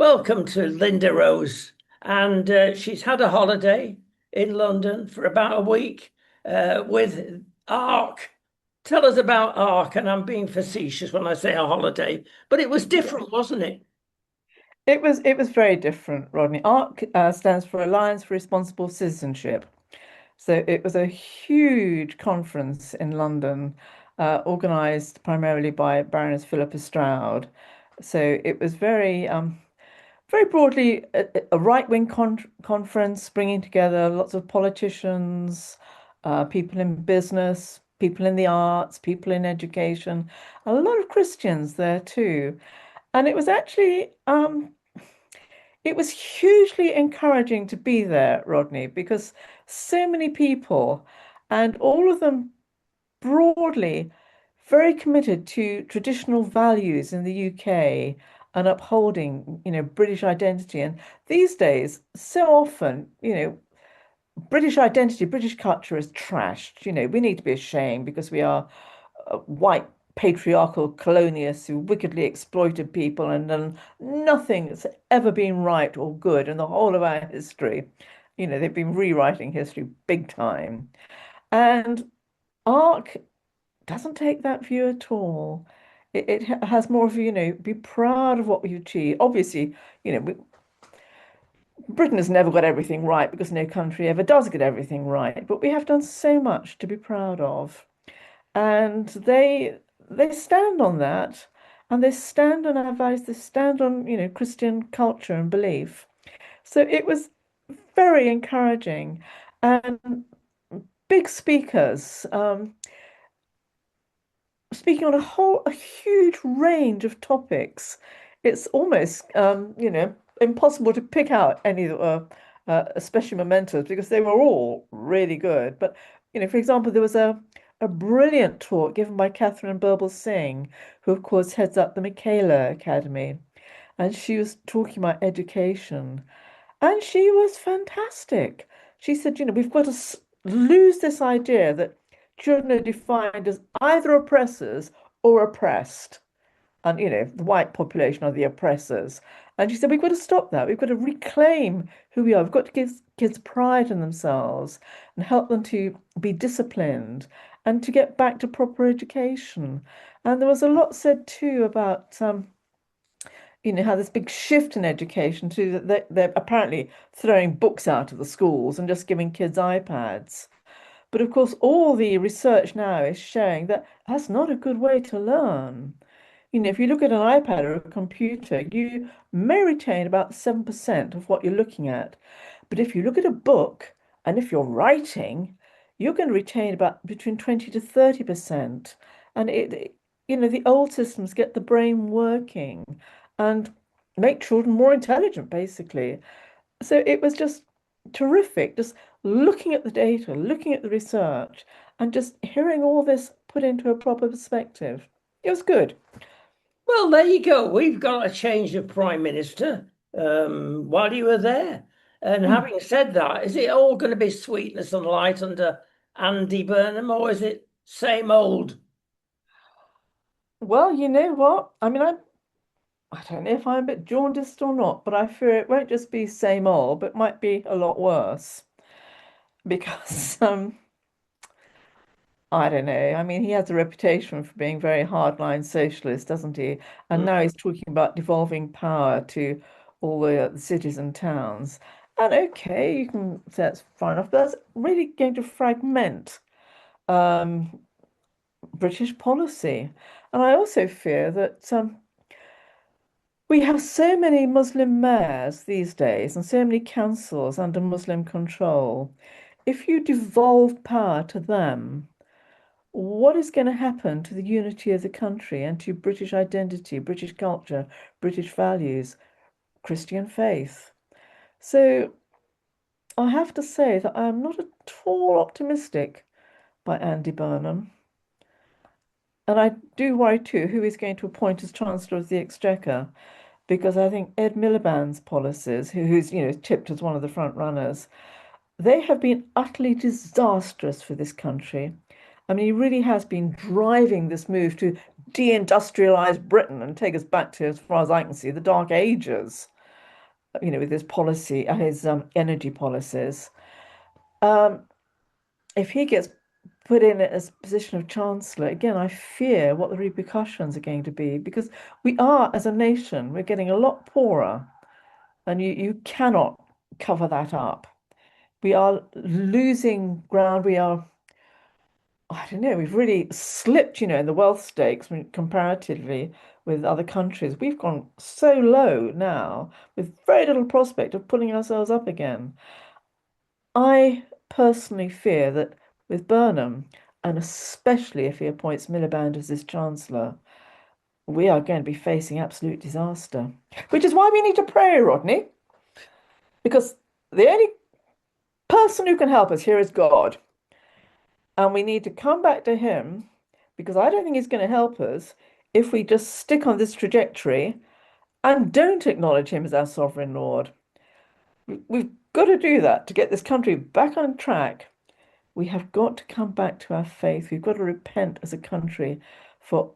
Welcome to Lynda Rose. And she's had a holiday in London for about a week with Ark. Tell us about Ark, and I'm being facetious when I say a holiday, but it was different, wasn't it? It was very different, Rodney. ARC stands for Alliance for Responsible Citizenship. So it was a huge conference in London, organised primarily by Baroness Philippa Stroud. So it was very broadly a right-wing conference, bringing together lots of politicians, people in business, people in the arts, people in education, a lot of Christians there too. And it was hugely encouraging to be there, Rodney, because so many people, and all of them broadly very committed to traditional values in the UK and upholding, British identity. And these days, so often, British identity, British culture is trashed. We need to be ashamed because we are white patriarchal colonialists who wickedly exploited people and done nothing that's ever been right or good in the whole of our history. They've been rewriting history big time. And ARC doesn't take that view at all. It has more of, be proud of what we've achieved. Obviously, Britain has never got everything right because no country ever does get everything right, but we have done so much to be proud of. And they stand on that, and they stand on our values, they stand on, Christian culture and belief. So it was very encouraging and big speakers, speaking on a huge range of topics. It's almost impossible to pick out any that were especially momentous because they were all really good. But for example, there was a brilliant talk given by Catherine Burble Singh, who of course heads up the Michaela Academy, and she was talking about education, and she was fantastic. She said, we've got to lose this idea that children are defined as either oppressors or oppressed. And, the white population are the oppressors. And she said, we've got to stop that. We've got to reclaim who we are. We've got to give kids pride in themselves and help them to be disciplined and to get back to proper education. And there was a lot said too about how this big shift in education to that they're apparently throwing books out of the schools and just giving kids iPads. But of course, all the research now is showing that that's not a good way to learn. If you look at an iPad or a computer, you may retain about 7% of what you're looking at. But if you look at a book and if you're writing, you're going to retain about between 20 to 30%. And the old systems get the brain working and make children more intelligent, basically. So it was just terrific, just looking at the data, looking at the research, and just hearing all this put into a proper perspective. It was good. Well, there you go. We've got a change of Prime Minister while you were there. And Hmm. having said that, is it all going to be sweetness and light under Andy Burnham, or is it same old? Well, you know what? I mean, I don't know if I'm a bit jaundiced or not, but I fear it won't just be same old, but might be a lot worse because I don't know. I mean, he has a reputation for being very hardline socialist, doesn't he? And now he's talking about devolving power to all the cities and towns. And okay, you can say that's fine enough, but that's really going to fragment um, British policy. And I also fear that we have so many Muslim mayors these days and so many councils under Muslim control. If you devolve power to them, what is going to happen to the unity of the country and to British identity, British culture, British values, Christian faith? So I have to say that I'm not at all optimistic by Andy Burnham. And I do worry too who he's going to appoint as Chancellor of the Exchequer, because I think Ed Miliband's policies, who's tipped as one of the front runners, they have been utterly disastrous for this country. I mean, he really has been driving this move to deindustrialize Britain and take us back to, as far as I can see, the Dark Ages. with his policy, his energy policies. Um, if he gets put in a position of chancellor, again, I fear what the repercussions are going to be because we are, as a nation, we're getting a lot poorer, and you cannot cover that up. We are losing ground. We are, I don't know, we've really slipped, in the wealth stakes comparatively with other countries. We've gone so low now with very little prospect of pulling ourselves up again. I personally fear that with Burnham, and especially if he appoints Miliband as his chancellor, we are going to be facing absolute disaster. Which is why we need to pray, Rodney, because the only person who can help us here is God. And we need to come back to him because I don't think he's going to help us if we just stick on this trajectory and don't acknowledge him as our sovereign Lord. We've got to do that to get this country back on track. We have got to come back to our faith. We've got to repent as a country for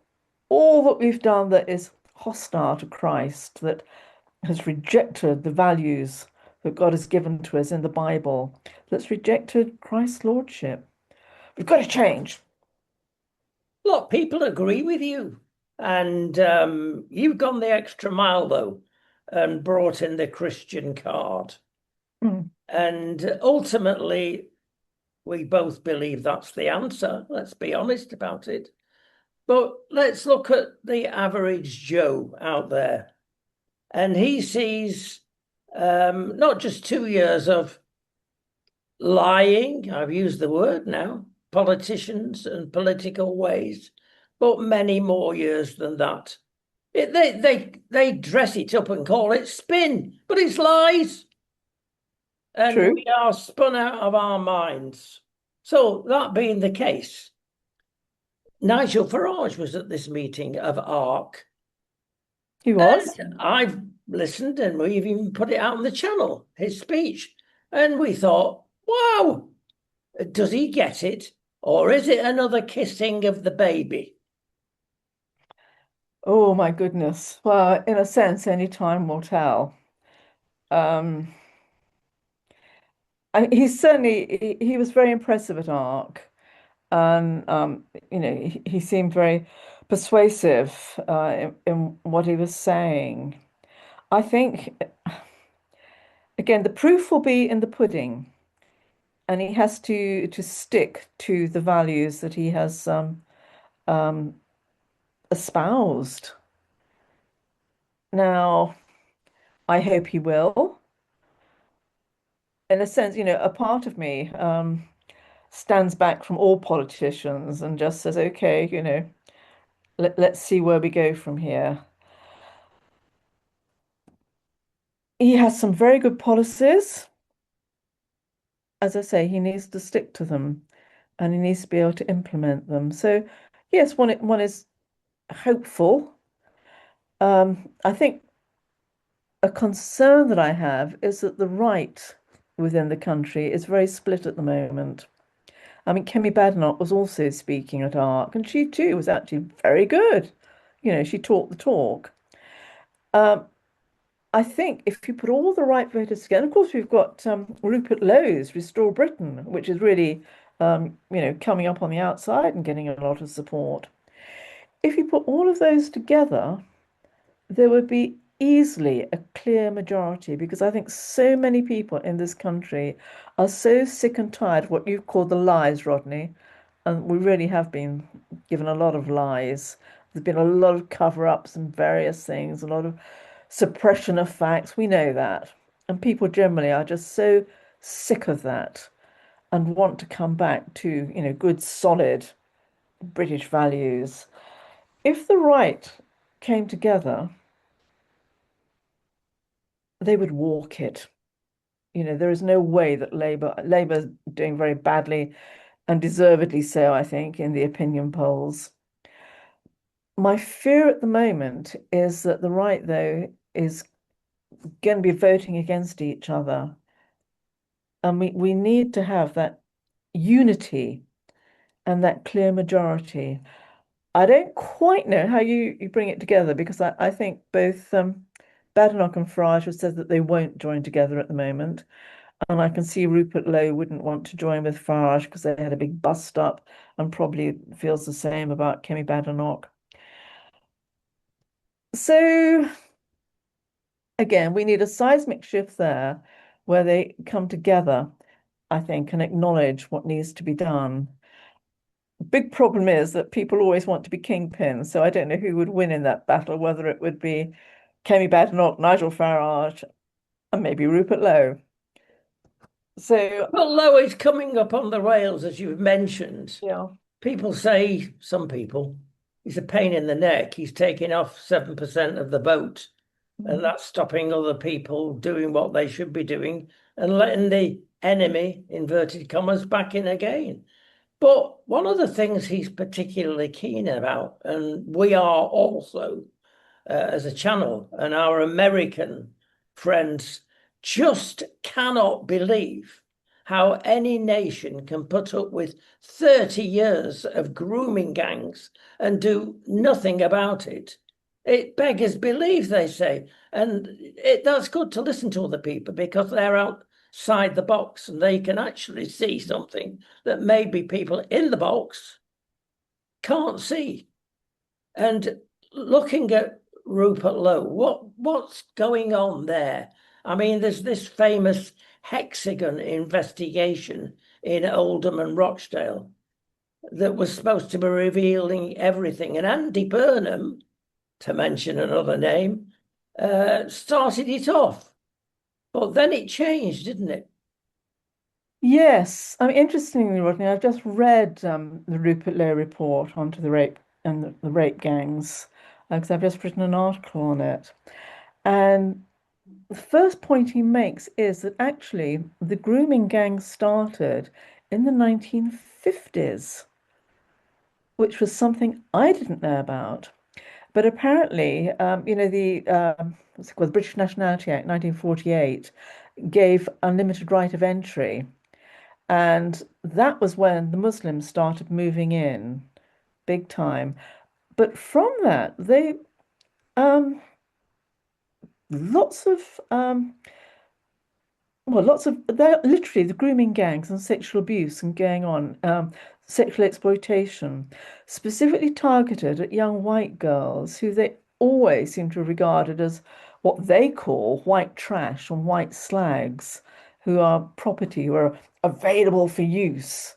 all that we've done that is hostile to Christ, that has rejected the values that God has given to us in the Bible, that's rejected Christ's lordship. We've got to change. Look, people agree with you. And you've gone the extra mile, though, and brought in the Christian card. Mm, And ultimately, we both believe that's the answer. Let's be honest about it. But let's look at the average Joe out there. And he sees not just 2 years of lying, I've used the word now, politicians and political ways, but many more years than that. They dress it up and call it spin, but it's lies. And true. we are spun out of our minds. So, that being the case, Nigel Farage was at this meeting of ARC, He was. and I've listened and we've even put it out on the channel, his speech. And we thought, wow, does he get it? Or is it another kissing of the baby? Oh my goodness. Well, in a sense, any time will tell. Um, he's certainly he was very impressive at ARC, and he seemed very persuasive in what he was saying. I think again the proof will be in the pudding, and he has to stick to the values that he has um, espoused. Now, I hope he will. In a sense, a part of me stands back from all politicians and just says, okay, let's see where we go from here. He has some very good policies. As I say, he needs to stick to them and he needs to be able to implement them. So, yes, one is hopeful. I think a concern that I have is that the right within the country is very split at the moment. I mean, Kemi Badenoch was also speaking at ARC, and she too was actually very good. She talked the talk. Um, I think if you put all the right voters together, of course, we've got Rupert Lowe's Restore Britain, which is really, coming up on the outside and getting a lot of support. If you put all of those together, there would be easily a clear majority because I think so many people in this country are so sick and tired of what you've called the lies, Rodney. And we really have been given a lot of lies. There's been a lot of cover-ups and various things, a lot of suppression of facts. We know that. And people generally are just so sick of that and want to come back to, good, solid British values. If the right came together, they would walk it. There is no way that Labour's doing very badly and deservedly so, I think, in the opinion polls. My fear at the moment is that the right, though, is going to be voting against each other. And we need to have that unity and that clear majority. I don't quite know how you bring it together because I think both Badenoch and Farage have said that they won't join together at the moment. And I can see Rupert Lowe wouldn't want to join with Farage because they had a big bust up and probably feels the same about Kemi Badenoch. So again, we need a seismic shift there where they come together, I think, and acknowledge what needs to be done. Big problem is that people always want to be kingpins, so I don't know who would win in that battle, whether it would be Kemi Badenoch, Nigel Farage, and maybe Rupert Lowe. So, Well, Lowe is coming up on the rails, as you've mentioned. yeah. People say, some people, he's a pain in the neck. He's taking off 7% of the vote, and Mhm. that's stopping other people doing what they should be doing and letting the enemy, inverted commas, back in again. But one of the things he's particularly keen about, and we are also, as a channel, and our American friends just cannot believe how any nation can put up with 30 years of grooming gangs and do nothing about it. It beggars belief, they say. And that's good to listen to other people because they're outside the box and they can actually see something that maybe people in the box can't see. And looking at Rupert Lowe, what's going on there? I mean, there's this famous hexagon investigation in Oldham and Rochdale that was supposed to be revealing everything. And Andy Burnham, to mention another name, started it off. But then it changed, didn't it? Yes, I mean, interestingly, Rodney, I've just read the Rupert Lowe report onto the rape and the rape gangs because I've just written an article on it. And the first point he makes is that actually the grooming gangs started in the 1950s, which was something I didn't know about. But apparently, what's it called, the British Nationality Act, 1948, gave unlimited right of entry. And that was when the Muslims started moving in big time. But from that, they lots of lots of they're literally the grooming gangs and sexual abuse and going on, sexual exploitation, specifically targeted at young white girls who they always seem to have regarded as what they call white trash and white slags, who are property, who are available for use.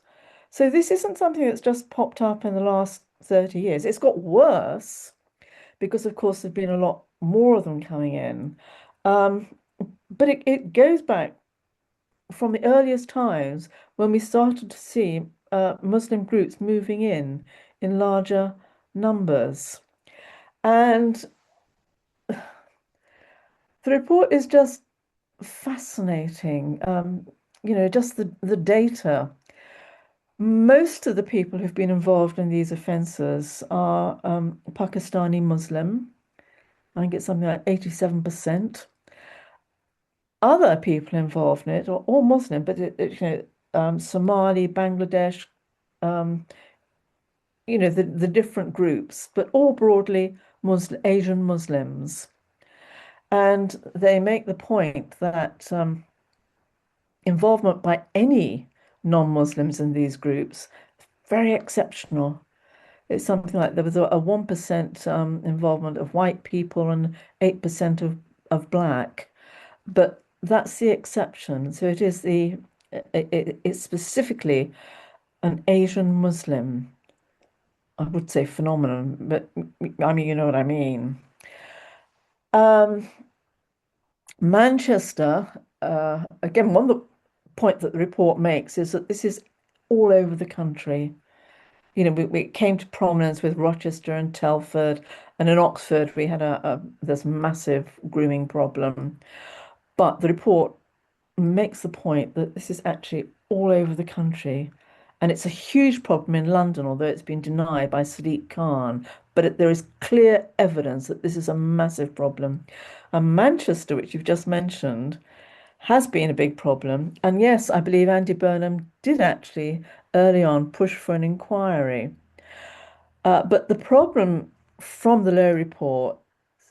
So this isn't something that's just popped up in the last 30 years. It's got worse because, of course, there've been a lot more of them coming in. Um, but it goes back from the earliest times when we started to see Muslim groups moving in larger numbers. And the report is just fascinating. Just the data. Most of the people who've been involved in these offences are Pakistani Muslim. I think it's something like 87%. Other people involved in it are all Muslim, but Somali, Bangladesh, um, the different groups, but all broadly Muslim, Asian Muslims. And they make the point that involvement by any non-Muslims in these groups, very exceptional. It's something like there was a 1% involvement of white people and 8% of black, but that's the exception. So it is it's specifically an Asian Muslim, I would say phenomenon, but I mean, you know what I mean. Um, Manchester, again, one of the point that the report makes is that this is all over the country. We came to prominence with Rochester and Telford, and in Oxford we had this massive grooming problem. But the report makes the point that this is actually all over the country. And it's a huge problem in London, although it's been denied by Sadiq Khan. But there is clear evidence that this is a massive problem. And Manchester, which you've just mentioned, has been a big problem. And yes, I believe Andy Burnham did actually early on push for an inquiry. But the problem from the Lowe report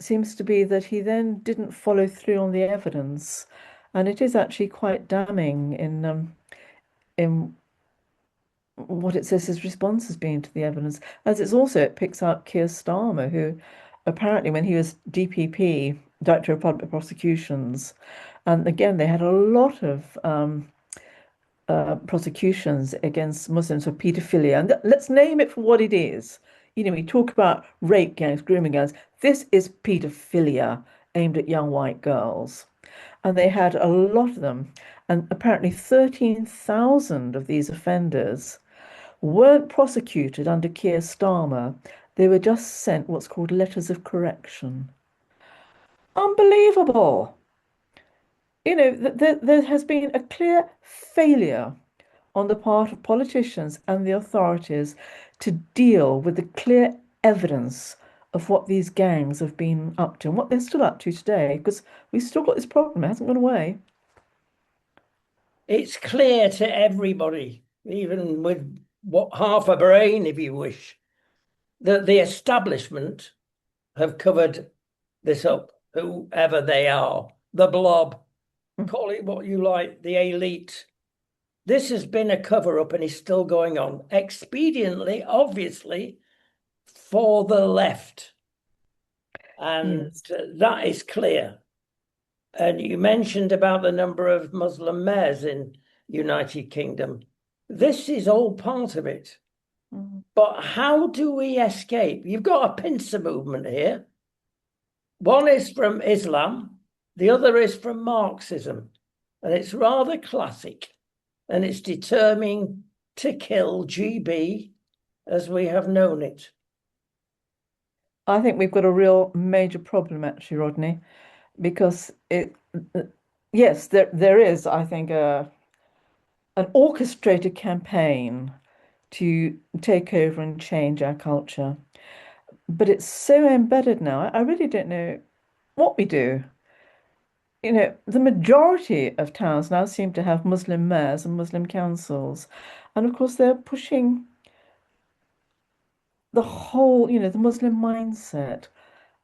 seems to be that he then didn't follow through on the evidence, and it is actually quite damning in what it says his response has been to the evidence. As it's also it picks out Keir Starmer, who apparently when he was DPP, Director of Public Prosecutions, and again they had a lot of prosecutions against Muslims for paedophilia. And let's name it for what it is. You know, we talk about rape gangs, grooming gangs. This is paedophilia aimed at young white girls. And they had a lot of them. And apparently 13,000 of these offenders weren't prosecuted under Keir Starmer. They were just sent what's called letters of correction. Unbelievable. You know, there has been a clear failure on the part of politicians and the authorities to deal with the clear evidence of what these gangs have been up to and what they're still up to today, because we've still got this problem, it hasn't gone away. It's clear to everybody, even with what half a brain, if you wish, that the establishment have covered this up, whoever they are, the blob, call it what you like, the elite. This has been a cover up and is still going on, expediently, obviously, for the left. And Yes. that is clear. And you mentioned about the number of Muslim mayors in United Kingdom. This is all part of it. Mm. But how do we escape? You've got a pincer movement here. One is from Islam, the other is from Marxism. And it's rather classic. And it's determined to kill GB as we have known it. I think we've got a real major problem actually, Rodney, because yes, there is, I think, an orchestrated campaign to take over and change our culture. But it's so embedded now. I really don't know what we do. You know, the majority of towns now seem to have Muslim mayors and Muslim councils. And of course, they're pushing the whole, you know, the Muslim mindset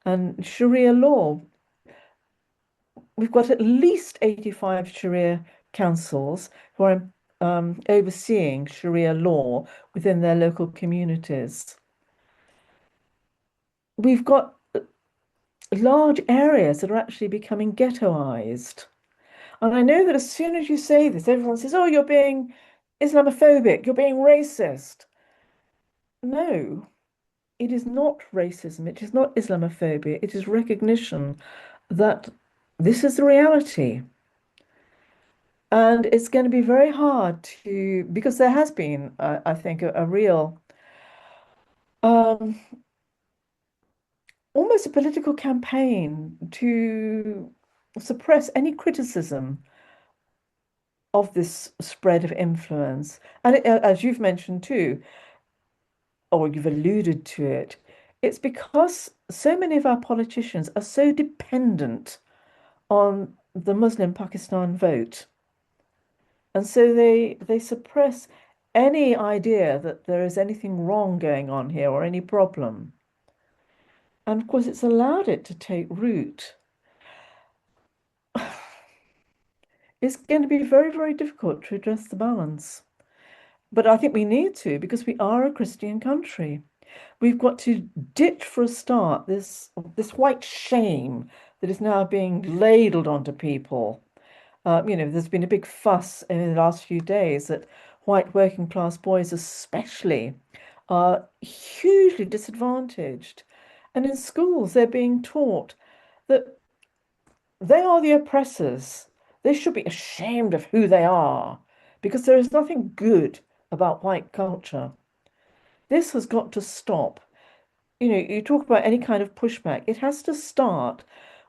and Sharia law. We've got at least 85 Sharia councils who are overseeing Sharia law within their local communities. We've got large areas that are actually becoming ghettoized. And I know that as soon as you say this, everyone says, oh, you're being Islamophobic, you're being racist. No, it is not racism, it is not Islamophobia, it is recognition that this is the reality. And it's going to be very hard to, because there has been, I think, a real, um, almost a political campaign to suppress any criticism of this spread of influence. And as you've mentioned too, or you've alluded to it, it's because so many of our politicians are so dependent on the Muslim Pakistan vote. And so they suppress any idea that there is anything wrong going on here or any problem. And of course, it's allowed it to take root. It's going to be very, very difficult to address the balance. But I think we need to because we are a Christian country. We've got to ditch for a start this white shame that is now being ladled onto people. You know, there's been a big fuss in the last few days that white working class boys, especially, are hugely disadvantaged. And in schools, they're being taught that they are the oppressors. They should be ashamed of who they are because there is nothing good about white culture. This has got to stop. You know, you talk about any kind of pushback, it has to start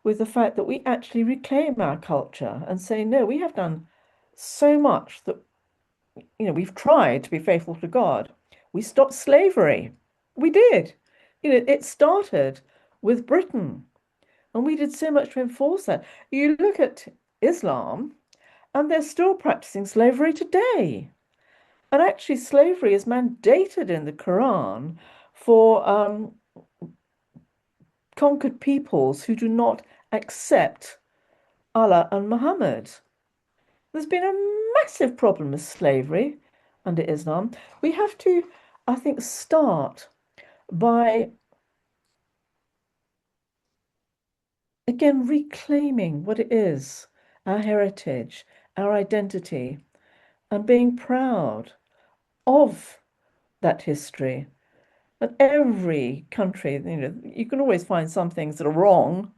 with the fact that we actually reclaim our culture and say, no, we have done so much that, you know, we've tried to be faithful to God. We stopped slavery. We did. You know, it started with Britain, and we did so much to enforce that. You look at Islam, and they're still practicing slavery today. And actually, slavery is mandated in the Quran for conquered peoples who do not accept Allah and Muhammad. There's been a massive problem with slavery under Islam. We have to, I think, start by again reclaiming what it is, our heritage, our identity, and being proud of that history. And every country, you can always find some things that are wrong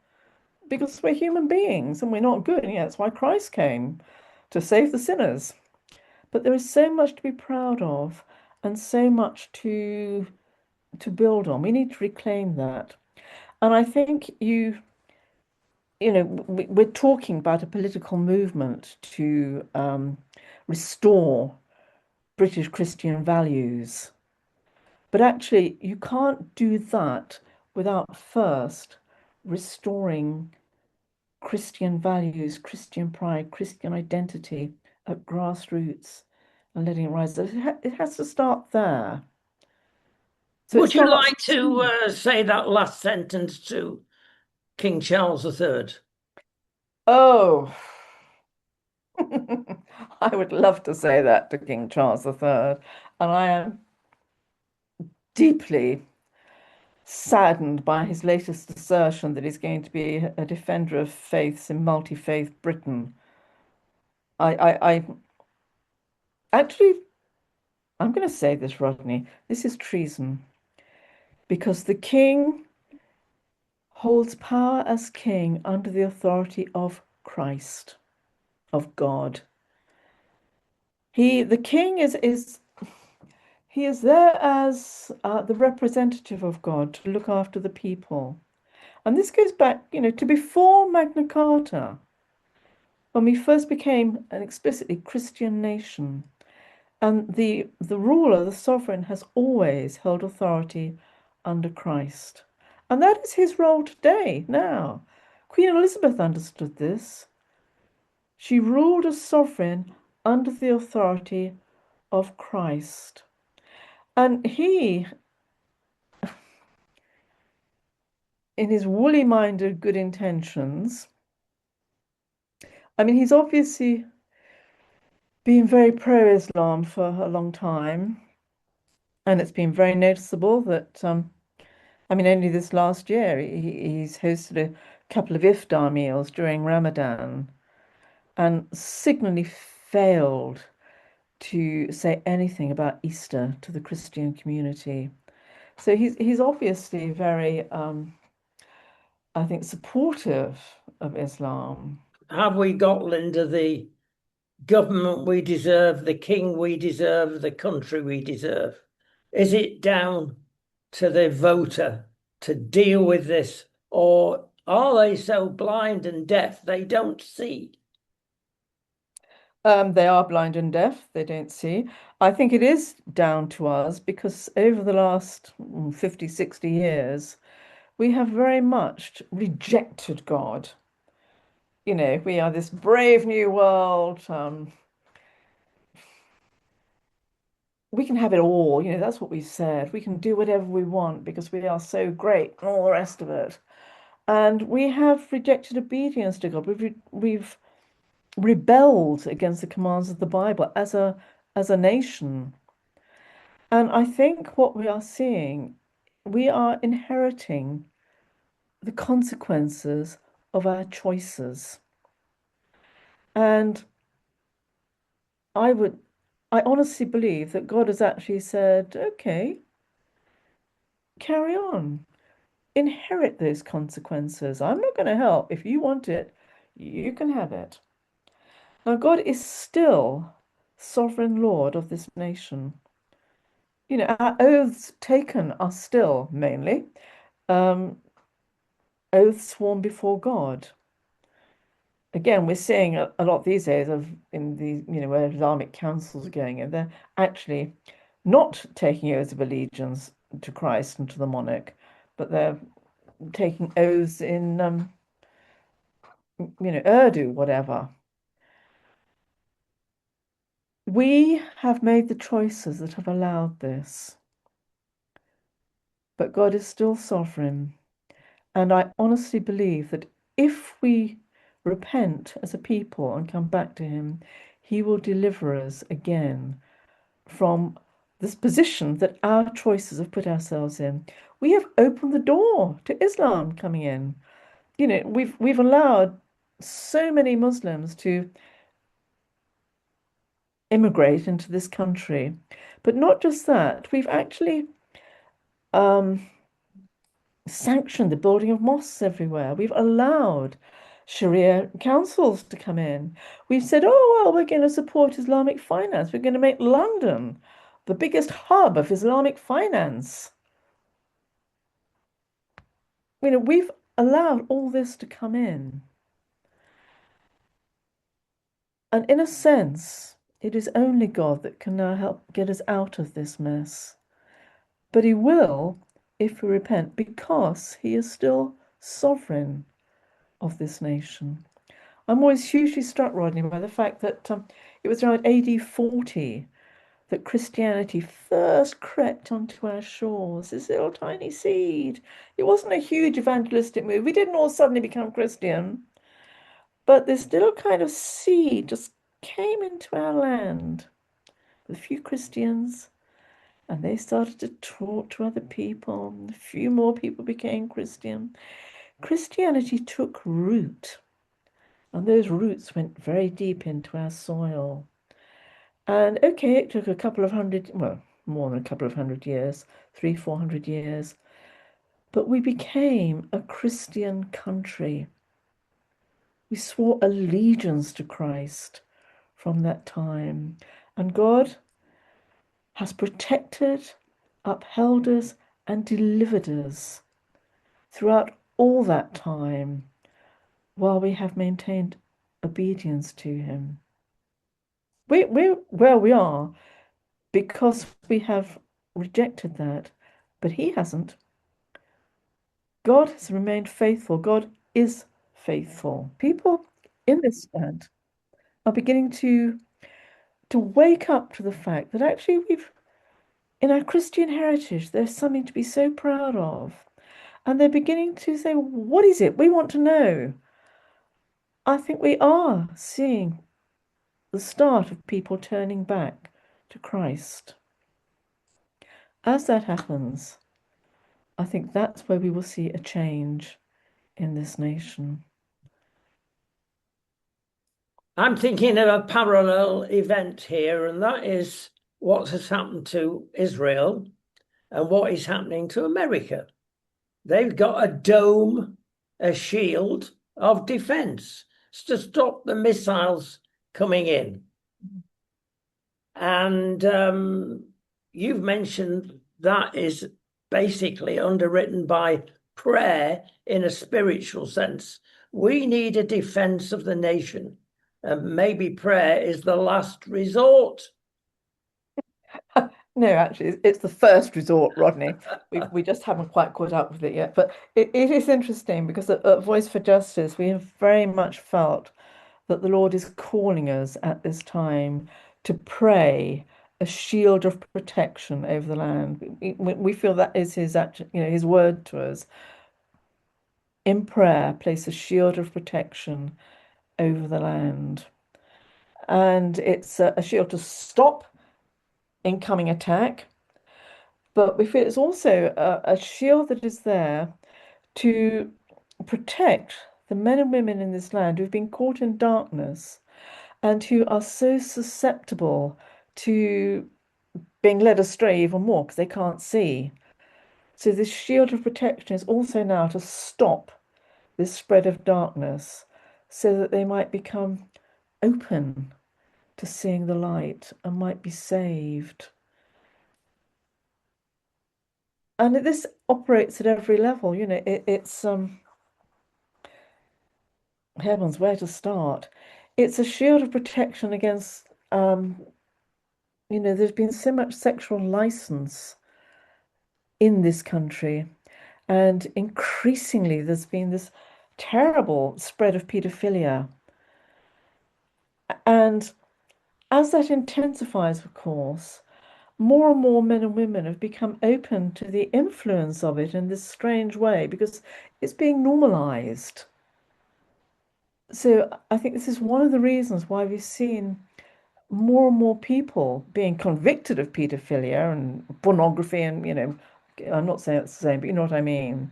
because we're human beings and we're not good. And yeah, that's why Christ came to save the sinners. But there is so much to be proud of and so much to build on. We need to reclaim that. And I think we're talking about a political movement to restore British Christian values. But actually, you can't do that without first restoring Christian values, Christian pride, Christian identity at grassroots and letting it rise. It has to start there. So it Would you starts. like to say that last sentence to King Charles III? Oh, I would love to say that to King Charles III. And I am deeply saddened by his latest assertion that he's going to be a defender of faiths in multi-faith Britain. I actually, I'm going to say this, Rodney. This is treason because the king holds power as king under the authority of Christ, of God. The king he is there as the representative of God to look after the people. And this goes back, to before Magna Carta, when we first became an explicitly Christian nation. And the ruler, the sovereign, has always held authority under Christ. And that is his role today, now. Queen Elizabeth understood this. She ruled as sovereign under the authority of Christ. And he, in his woolly minded good intentions, I mean, he's obviously been very pro-Islam for a long time. And it's been very noticeable that, I mean, only this last year, he's hosted a couple of iftar meals during Ramadan and signally failed to say anything about Easter to the Christian community. So he's obviously very, I think, supportive of Islam. Have we got, Lynda, the government we deserve, the king we deserve, the country we deserve? Is it down to the voter to deal with this, or are they so blind and deaf they don't see? They are blind and deaf, they don't see. I think it is down to us because over the last 50, 60 years, we have very much rejected God. We are this brave new world. We can have it all. That's what we said. We can do whatever we want because we are so great and all the rest of it. And we have rejected obedience to God. We've rebelled against the commands of the Bible as a nation. And I think what we are seeing, we are inheriting the consequences of our choices. And I would, I honestly believe that God has actually said, okay, carry on, inherit those consequences. I'm not going to help. If you want it, you can have it. Now, God is still sovereign Lord of this nation. Our oaths taken are still mainly um, oaths sworn before God. Again, we're seeing a lot these days of in the, where Islamic councils are going, and they're actually not taking oaths of allegiance to Christ and to the monarch, but they're taking oaths in, Urdu, whatever. We have made the choices that have allowed this, but God is still sovereign, And I honestly believe that if we repent as a people and come back to Him, He will deliver us again from this position that our choices have put ourselves in. We have opened the door to Islam coming in. We've allowed so many Muslims to immigrate into this country. But not just that, we've actually um, sanctioned the building of mosques everywhere. We've allowed Sharia councils to come in. We've said, oh, well, we're going to support Islamic finance. We're going to make London the biggest hub of Islamic finance. We've allowed all this to come in. And in a sense, it is only God that can now help get us out of this mess. But He will if we repent, because He is still sovereign of this nation. I'm always hugely struck, Rodney, by the fact that it was around AD 40 that Christianity first crept onto our shores, this little tiny seed. It wasn't a huge evangelistic move. We didn't all suddenly become Christian, but this little kind of seed just came into our land with a few Christians, and they started to talk to other people. And a few more people became Christian. Christianity took root, and those roots went very deep into our soil. And okay, it took a couple of hundred, well, more than a couple of hundred years, 300, 400 years, but we became a Christian country. We swore allegiance to Christ from that time. And God has protected, upheld us, and delivered us throughout all that time while we have maintained obedience to Him. We're where we are because we have rejected that, but He hasn't. God has remained faithful. God is faithful. People in this land are beginning to wake up to the fact that actually in our Christian heritage, there's something to be so proud of. And they're beginning to say, what is it? We want to know. I think we are seeing the start of people turning back to Christ. As that happens, I think that's where we will see a change in this nation. I'm thinking of a parallel event here, and that is what has happened to Israel and what is happening to America. They've got a dome, a shield of defense to stop the missiles coming in. And you've mentioned that is basically underwritten by prayer in a spiritual sense. We need a defense of the nation. And maybe prayer is the last resort. No, actually, it's the first resort, Rodney. We just haven't quite caught up with it yet. But it is interesting because at Voice for Justice, we have very much felt that the Lord is calling us at this time to pray a shield of protection over the land. We feel that is His word to us. In prayer, place a shield of protection over the land. And it's a shield to stop incoming attack, but we feel it's also a shield that is there to protect the men and women in this land who've been caught in darkness and who are so susceptible to being led astray even more because they can't see. So, this shield of protection is also now to stop this spread of darkness so that they might become open to seeing the light and might be saved. And this operates at every level. It's heavens, where to start? It's a shield of protection against there's been so much sexual license in this country, and increasingly there's been this terrible spread of paedophilia. And as that intensifies, of course, more and more men and women have become open to the influence of it in this strange way because it's being normalized. So I think this is one of the reasons why we've seen more and more people being convicted of paedophilia and pornography and, I'm not saying it's the same, but you know what I mean.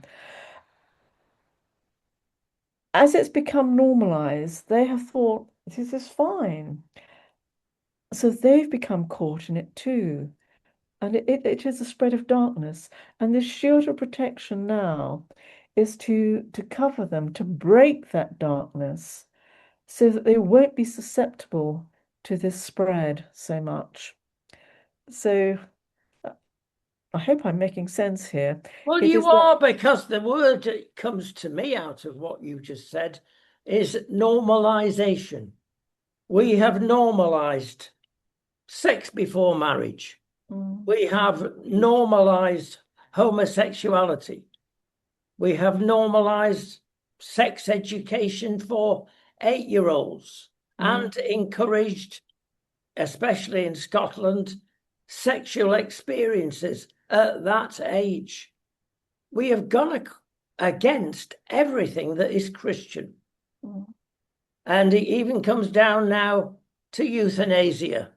As it's become normalized, they have thought this is fine. So they've become caught in it too. And it is a spread of darkness. And the shield of protection now is to cover them, to break that darkness so that they won't be susceptible to this spread so much. So I hope I'm making sense here. Well, It you is that. are, because the word that comes to me out of what you just said is normalization. We have normalized sex before marriage. Mm, We have normalized homosexuality. We have normalized sex education for 8-year-olds mm, and encouraged, especially in Scotland, sexual experiences at that age. We have gone against everything that is Christian. mm, And it even comes down now to euthanasia,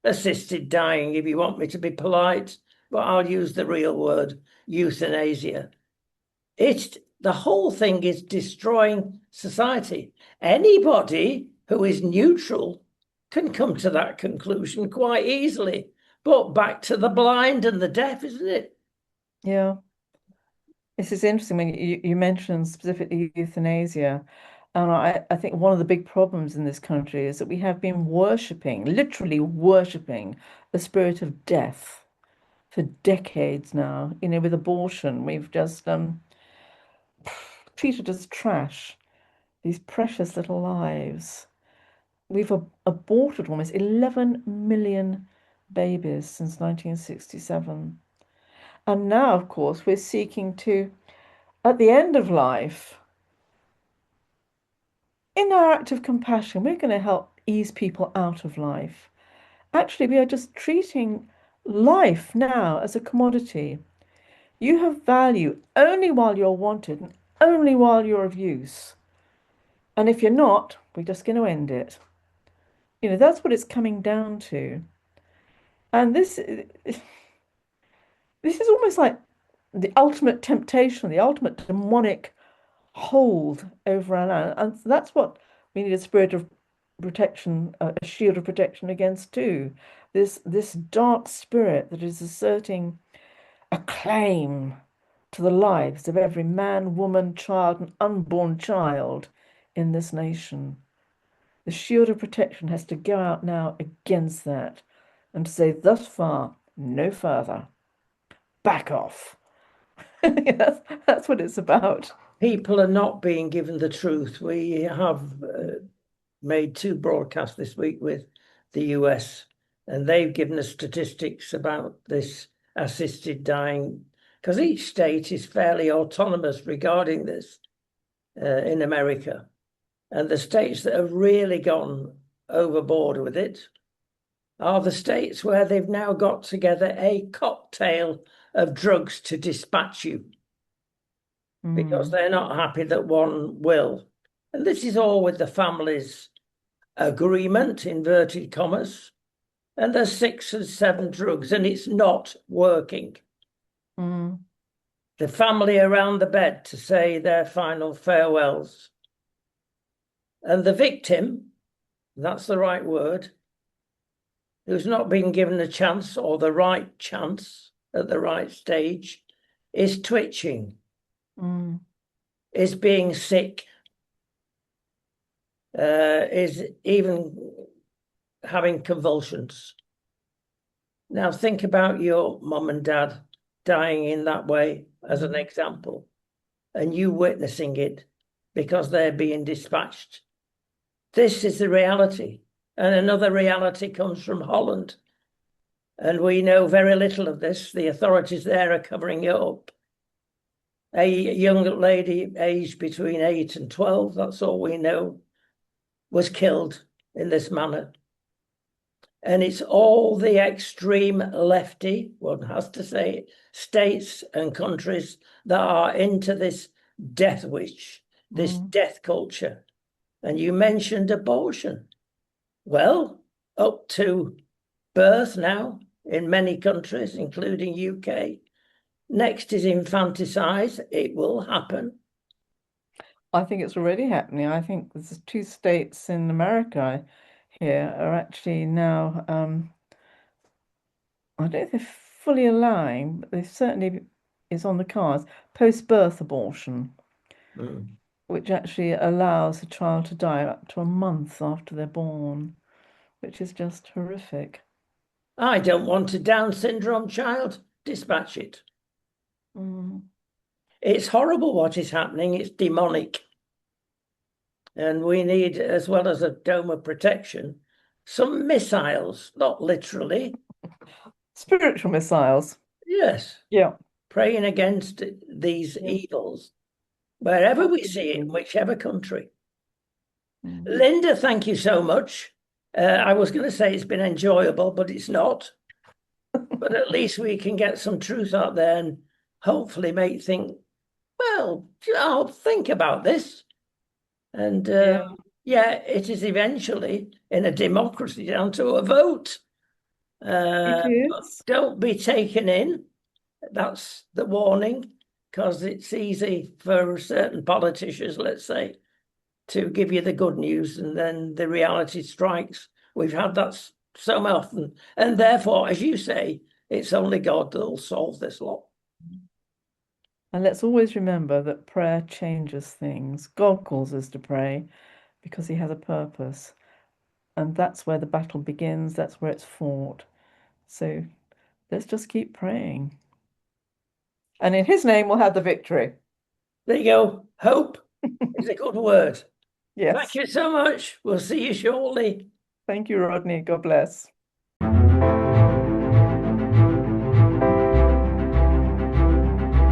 assisted dying, if you want me to be polite, but I'll use the real word, euthanasia. It's the whole thing is destroying society. Anybody who is neutral can come to that conclusion quite easily. But back to the blind and the deaf, isn't it? yeah. This is interesting when you mentioned specifically euthanasia. And I think one of the big problems in this country is that we have been worshipping, literally worshipping the spirit of death for decades now. With abortion, we've just treated as trash these precious little lives. We've aborted almost 11 million babies since 1967. And now, of course, we're seeking to, at the end of life, in our act of compassion, we're going to help ease people out of life. Actually, we are just treating life now as a commodity. You have value only while you're wanted and only while you're of use. And if you're not, we're just going to end it. That's what it's coming down to. And this is almost like the ultimate temptation, the ultimate demonic hold over our land. And that's what we need a spirit of protection, a shield of protection against too. This dark spirit that is asserting a claim to the lives of every man, woman, child, and unborn child in this nation. The shield of protection has to go out now against that and to say, thus far, no further. Back off. That's what it's about. People are not being given the truth. We have made 2 broadcasts this week with the US, and they've given us statistics about this assisted dying, because each state is fairly autonomous regarding this in America. And the states that have really gone overboard with it are the states where they've now got together a cocktail of drugs to dispatch you because Mm, they're not happy that one will. And this is all with the family's agreement, inverted commas. And there's 6 and 7 drugs, and it's not working. mm, The family around the bed to say their final farewells. And the victim, that's the right word, who's not been given a chance or the right chance at the right stage, is twitching, mm, is being sick, is even having convulsions. Now think about your mum and dad dying in that way as an mm, example, and you witnessing it because they're being dispatched. This is the reality. And another reality comes from Holland. And we know very little of this. The authorities there are covering it up. A young lady aged between 8 and 12, that's all we know, was killed in this manner. And it's all the extreme lefty, one has to say, it, states and countries that are into this death wish, this Mm. death culture. And you mentioned abortion. Well, up to birth now in many countries, including UK. Next is infanticide. It will happen. I think it's already happening. I think there's two states in America here are actually now, I don't know if they're fully allowing, but they certainly is on the cards, post-birth abortion, Mm. which actually allows a child to die up to a month after they're born, which is just horrific. I don't want a Down syndrome child. Dispatch it. Mm. It's horrible what is happening. It's demonic. And we need, as well as a dome of protection, some missiles, not literally. Spiritual missiles. Yes, Yeah. praying against these Yeah, evils wherever we see it, in absolutely. whichever country. Mm. Lynda, thank you so much. I was going to say it's been enjoyable, but it's not. But at least we can get some truth out there and hopefully make think, well, I'll think about this. And Yeah, yeah, it is eventually in a democracy down to a vote. it But is. don't be taken in. That's the warning, because it's easy for certain politicians, let's say, to give you the good news and then the reality strikes. We've had that so often. And therefore, as you say, it's only God that will solve this lot. And let's always remember that prayer changes things. God calls us to pray because he has a purpose. And that's where the battle begins, that's where it's fought. So let's just keep praying. And in his name, we'll have the victory. There you go. Hope is a good word. Thank Yes. you so much. We'll see you shortly. Thank you, Rodney. God bless.